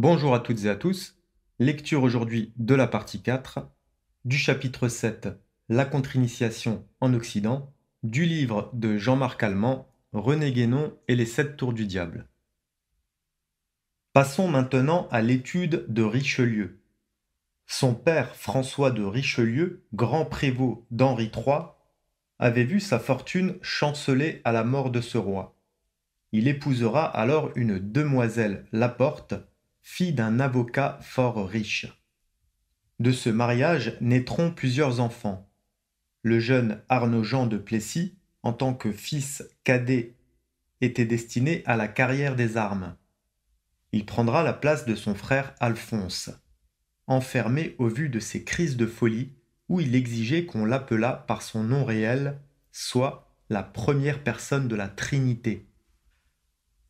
Bonjour à toutes et à tous. Lecture aujourd'hui de la partie 4, du chapitre 7, La contre-initiation en Occident, du livre de Jean-Marc Allemand, René Guénon et les 7 tours du diable. Passons maintenant à l'étude de Richelieu. Son père François de Richelieu, grand prévôt d'Henri III, avait vu sa fortune chanceler à la mort de ce roi. Il épousera alors une demoiselle Laporte, fille d'un avocat fort riche. De ce mariage naîtront plusieurs enfants. Le jeune Arnaud-Jean de Plessis, en tant que fils cadet, était destiné à la carrière des armes. Il prendra la place de son frère Alphonse, enfermé au vu de ses crises de folie où il exigeait qu'on l'appelât par son nom réel, soit la première personne de la Trinité.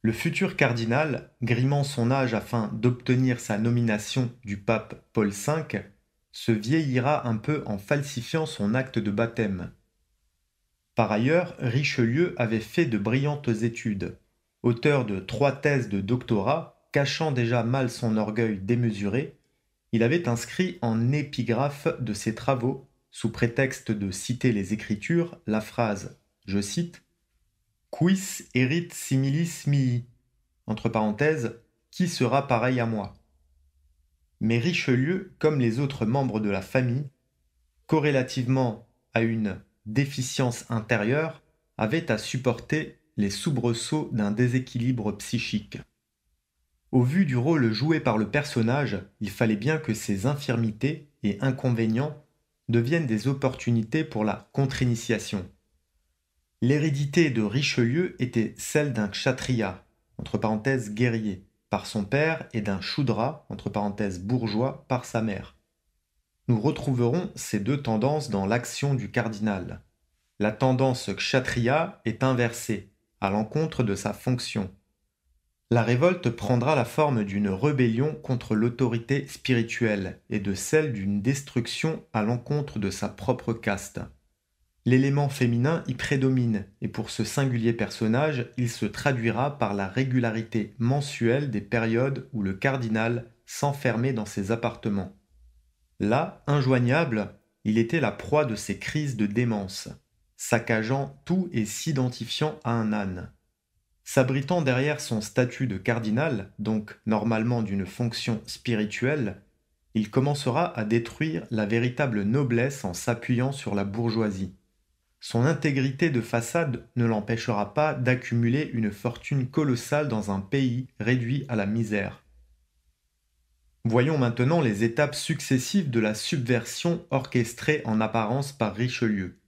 Le futur cardinal, grimant son âge afin d'obtenir sa nomination du pape Paul V, se vieillira un peu en falsifiant son acte de baptême. Par ailleurs, Richelieu avait fait de brillantes études. Auteur de 3 thèses de doctorat, cachant déjà mal son orgueil démesuré, il avait inscrit en épigraphe de ses travaux, sous prétexte de citer les Écritures, la phrase, je cite, Quis erit similis mihi, entre parenthèses, qui sera pareil à moi. Mais Richelieu, comme les autres membres de la famille, corrélativement à une déficience intérieure, avait à supporter les soubresauts d'un déséquilibre psychique. Au vu du rôle joué par le personnage, il fallait bien que ces infirmités et inconvénients deviennent des opportunités pour la contre-initiation. L'hérédité de Richelieu était celle d'un kshatriya, entre parenthèses guerrier, par son père et d'un shudra, entre parenthèses bourgeois, par sa mère. Nous retrouverons ces deux tendances dans l'action du cardinal. La tendance kshatriya est inversée, à l'encontre de sa fonction. La révolte prendra la forme d'une rébellion contre l'autorité spirituelle et de celle d'une destruction à l'encontre de sa propre caste. L'élément féminin y prédomine, et pour ce singulier personnage, il se traduira par la régularité mensuelle des périodes où le cardinal s'enfermait dans ses appartements. Là, injoignable, il était la proie de ces crises de démence, saccageant tout et s'identifiant à un âne. S'abritant derrière son statut de cardinal, donc normalement d'une fonction spirituelle, il commencera à détruire la véritable noblesse en s'appuyant sur la bourgeoisie. Son intégrité de façade ne l'empêchera pas d'accumuler une fortune colossale dans un pays réduit à la misère. Voyons maintenant les étapes successives de la subversion orchestrée en apparence par Richelieu.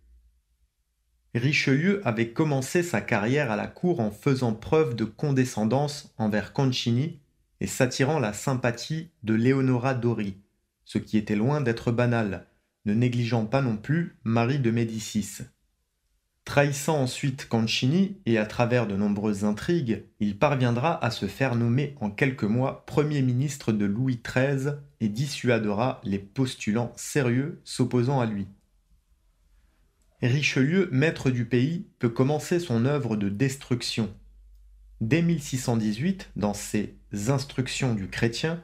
Richelieu avait commencé sa carrière à la cour en faisant preuve de condescendance envers Concini et s'attirant la sympathie de Leonora Dori, ce qui était loin d'être banal, ne négligeant pas non plus Marie de Médicis. Trahissant ensuite Concini et à travers de nombreuses intrigues, il parviendra à se faire nommer en quelques mois Premier ministre de Louis XIII et dissuadera les postulants sérieux s'opposant à lui. Richelieu, maître du pays, peut commencer son œuvre de destruction. Dès 1618, dans ses Instructions du chrétien,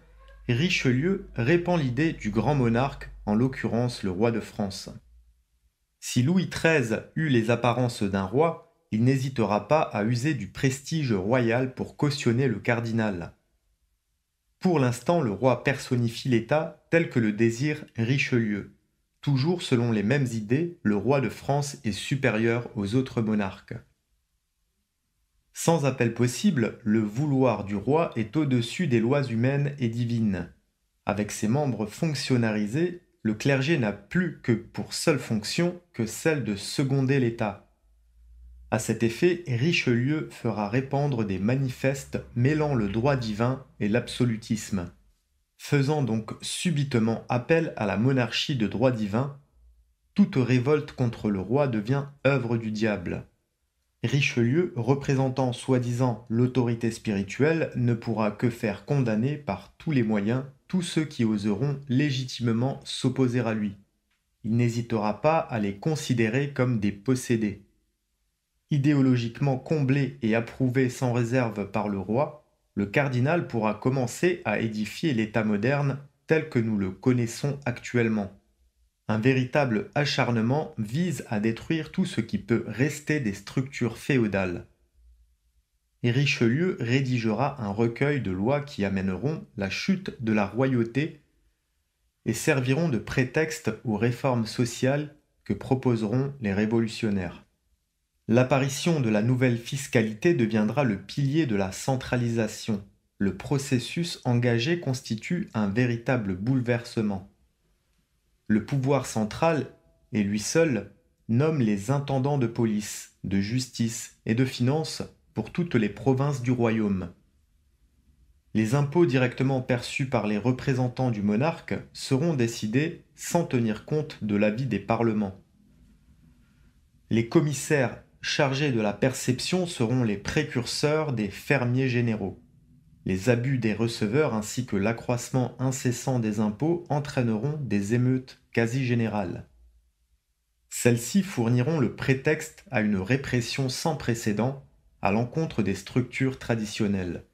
Richelieu répand l'idée du grand monarque, en l'occurrence le roi de France. Si Louis XIII eut les apparences d'un roi, il n'hésitera pas à user du prestige royal pour cautionner le cardinal. Pour l'instant, le roi personnifie l'État tel que le désire Richelieu. Toujours selon les mêmes idées, le roi de France est supérieur aux autres monarques. Sans appel possible, le vouloir du roi est au-dessus des lois humaines et divines. Avec ses membres fonctionnalisés, le clergé n'a plus que pour seule fonction que celle de seconder l'État. À cet effet, Richelieu fera répandre des manifestes mêlant le droit divin et l'absolutisme. Faisant donc subitement appel à la monarchie de droit divin, toute révolte contre le roi devient œuvre du diable. Richelieu, représentant soi-disant l'autorité spirituelle, ne pourra que faire condamner par tous les moyens tous ceux qui oseront légitimement s'opposer à lui. Il n'hésitera pas à les considérer comme des possédés. Idéologiquement comblé et approuvé sans réserve par le roi, le cardinal pourra commencer à édifier l'État moderne tel que nous le connaissons actuellement. Un véritable acharnement vise à détruire tout ce qui peut rester des structures féodales. Et Richelieu rédigera un recueil de lois qui amèneront la chute de la royauté et serviront de prétexte aux réformes sociales que proposeront les révolutionnaires. L'apparition de la nouvelle fiscalité deviendra le pilier de la centralisation. Le processus engagé constitue un véritable bouleversement. Le pouvoir central, et lui seul, nomme les intendants de police, de justice et de finances pour toutes les provinces du royaume. Les impôts directement perçus par les représentants du monarque seront décidés sans tenir compte de l'avis des parlements. Les commissaires chargés de la perception seront les précurseurs des fermiers généraux. Les abus des receveurs ainsi que l'accroissement incessant des impôts entraîneront des émeutes quasi générales. Celles-ci fourniront le prétexte à une répression sans précédent à l'encontre des structures traditionnelles.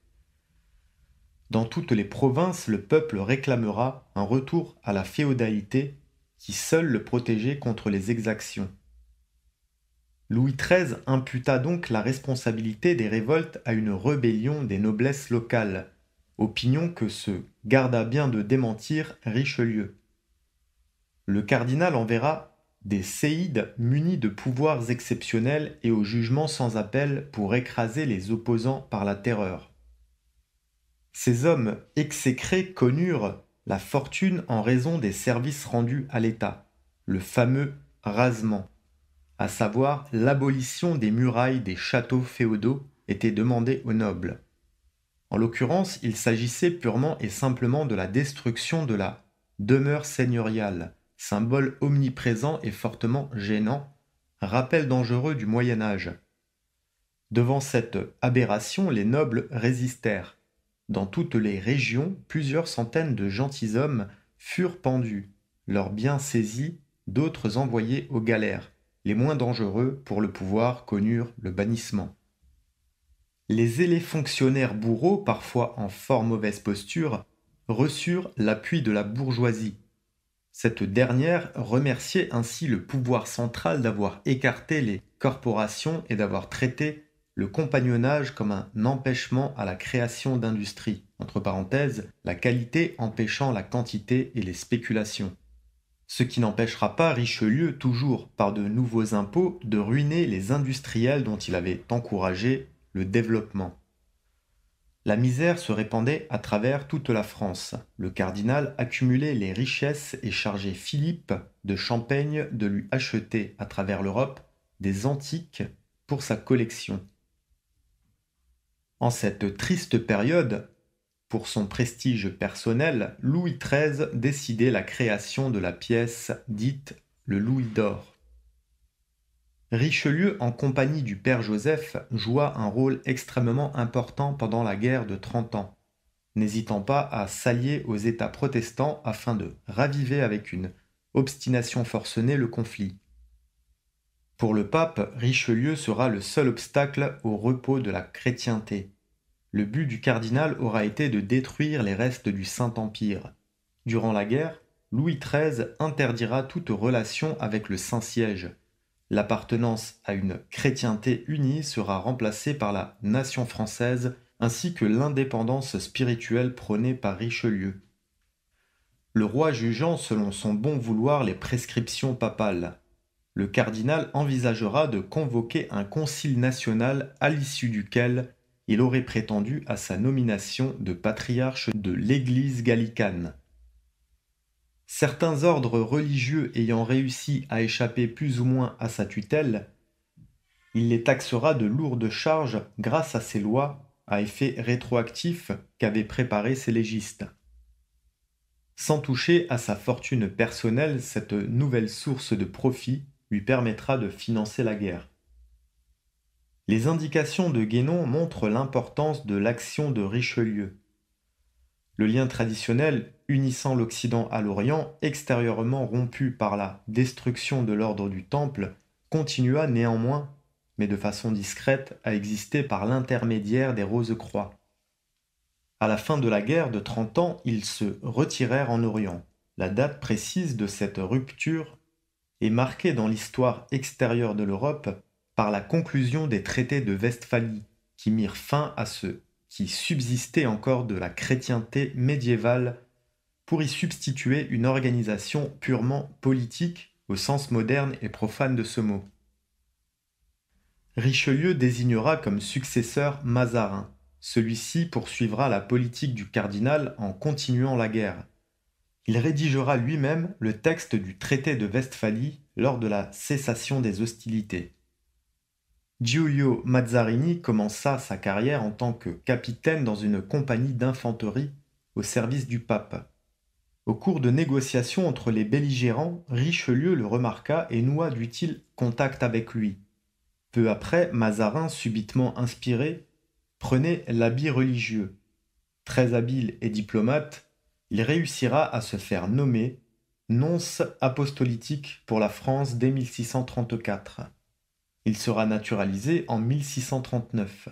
Dans toutes les provinces, le peuple réclamera un retour à la féodalité qui seul le protégeait contre les exactions. Louis XIII imputa donc la responsabilité des révoltes à une rébellion des noblesses locales, opinion que se garda bien de démentir Richelieu. Le cardinal enverra des séides munis de pouvoirs exceptionnels et au jugement sans appel pour écraser les opposants par la terreur. Ces hommes exécrés connurent la fortune en raison des services rendus à l'État, le fameux rasement, à savoir l'abolition des murailles des châteaux féodaux était demandée aux nobles. En l'occurrence, il s'agissait purement et simplement de la destruction de la demeure seigneuriale, symbole omniprésent et fortement gênant, rappel dangereux du Moyen Âge. Devant cette aberration, les nobles résistèrent. Dans toutes les régions, plusieurs centaines de gentilshommes furent pendus, leurs biens saisis, d'autres envoyés aux galères. Les moins dangereux pour le pouvoir connurent le bannissement. Les zélés fonctionnaires bourreaux, parfois en fort mauvaise posture, reçurent l'appui de la bourgeoisie. Cette dernière remerciait ainsi le pouvoir central d'avoir écarté les corporations et d'avoir traité le compagnonnage comme un empêchement à la création d'industries, entre parenthèses, la qualité empêchant la quantité et les spéculations. Ce qui n'empêchera pas Richelieu, toujours par de nouveaux impôts, de ruiner les industriels dont il avait encouragé le développement. La misère se répandait à travers toute la France. Le cardinal accumulait les richesses et chargeait Philippe de Champaigne de lui acheter à travers l'Europe des antiques pour sa collection. En cette triste période, pour son prestige personnel, Louis XIII décidait la création de la pièce dite le Louis d'or. Richelieu, en compagnie du père Joseph, joua un rôle extrêmement important pendant la guerre de 30 ans, n'hésitant pas à s'allier aux États protestants afin de raviver avec une obstination forcenée le conflit. Pour le pape, Richelieu sera le seul obstacle au repos de la chrétienté. Le but du cardinal aura été de détruire les restes du Saint-Empire. Durant la guerre, Louis XIII interdira toute relation avec le Saint-Siège. L'appartenance à une chrétienté unie sera remplacée par la nation française ainsi que l'indépendance spirituelle prônée par Richelieu. Le roi jugeant selon son bon vouloir les prescriptions papales, le cardinal envisagera de convoquer un concile national à l'issue duquel il aurait prétendu à sa nomination de patriarche de l'Église gallicane. Certains ordres religieux ayant réussi à échapper plus ou moins à sa tutelle, il les taxera de lourdes charges grâce à ces lois à effet rétroactif qu'avaient préparées ses légistes. Sans toucher à sa fortune personnelle, cette nouvelle source de profit lui permettra de financer la guerre. Les indications de Guénon montrent l'importance de l'action de Richelieu. Le lien traditionnel unissant l'Occident à l'Orient, extérieurement rompu par la destruction de l'ordre du Temple, continua néanmoins, mais de façon discrète, à exister par l'intermédiaire des Rose-Croix. À la fin de la guerre de 30 ans, ils se retirèrent en Orient. La date précise de cette rupture est marquée dans l'histoire extérieure de l'Europe par la conclusion des traités de Westphalie, qui mirent fin à ce qui subsistait encore de la chrétienté médiévale pour y substituer une organisation purement politique au sens moderne et profane de ce mot. Richelieu désignera comme successeur Mazarin. Celui-ci poursuivra la politique du cardinal en continuant la guerre. Il rédigera lui-même le texte du traité de Westphalie lors de la cessation des hostilités. Giulio Mazzarini commença sa carrière en tant que capitaine dans une compagnie d'infanterie au service du pape. Au cours de négociations entre les belligérants, Richelieu le remarqua et noua d'utiles contacts avec lui. Peu après, Mazarin, subitement inspiré, prenait l'habit religieux. Très habile et diplomate, il réussira à se faire nommer nonce apostolique pour la France dès 1634. Il sera naturalisé en 1639.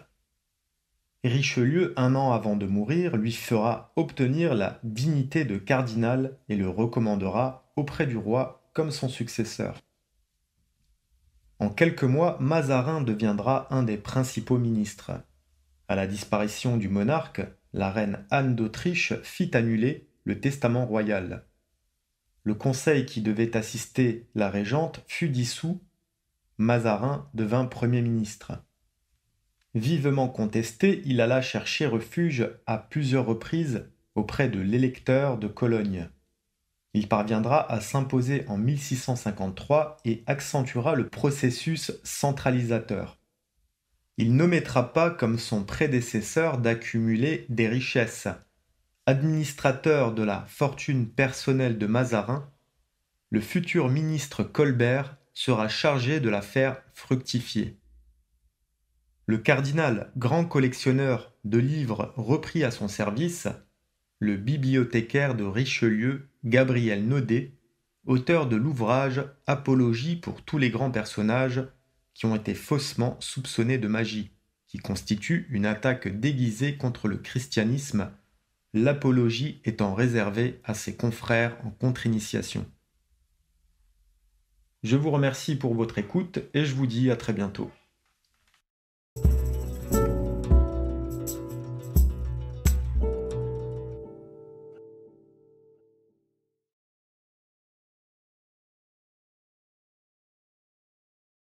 Richelieu, un an avant de mourir, lui fera obtenir la dignité de cardinal et le recommandera auprès du roi comme son successeur. En quelques mois, Mazarin deviendra un des principaux ministres. À la disparition du monarque, la reine Anne d'Autriche fit annuler le testament royal. Le conseil qui devait assister la régente fut dissous. Mazarin devint Premier ministre. Vivement contesté, il alla chercher refuge à plusieurs reprises auprès de l'électeur de Cologne. Il parviendra à s'imposer en 1653 et accentuera le processus centralisateur. Il n'omettra pas, comme son prédécesseur, d'accumuler des richesses. Administrateur de la fortune personnelle de Mazarin, le futur ministre Colbert sera chargé de la faire fructifier. Le cardinal, grand collectionneur de livres repris à son service, le bibliothécaire de Richelieu, Gabriel Naudet, auteur de l'ouvrage Apologie pour tous les grands personnages qui ont été faussement soupçonnés de magie, qui constitue une attaque déguisée contre le christianisme, l'apologie étant réservée à ses confrères en contre-initiation. Je vous remercie pour votre écoute et je vous dis à très bientôt.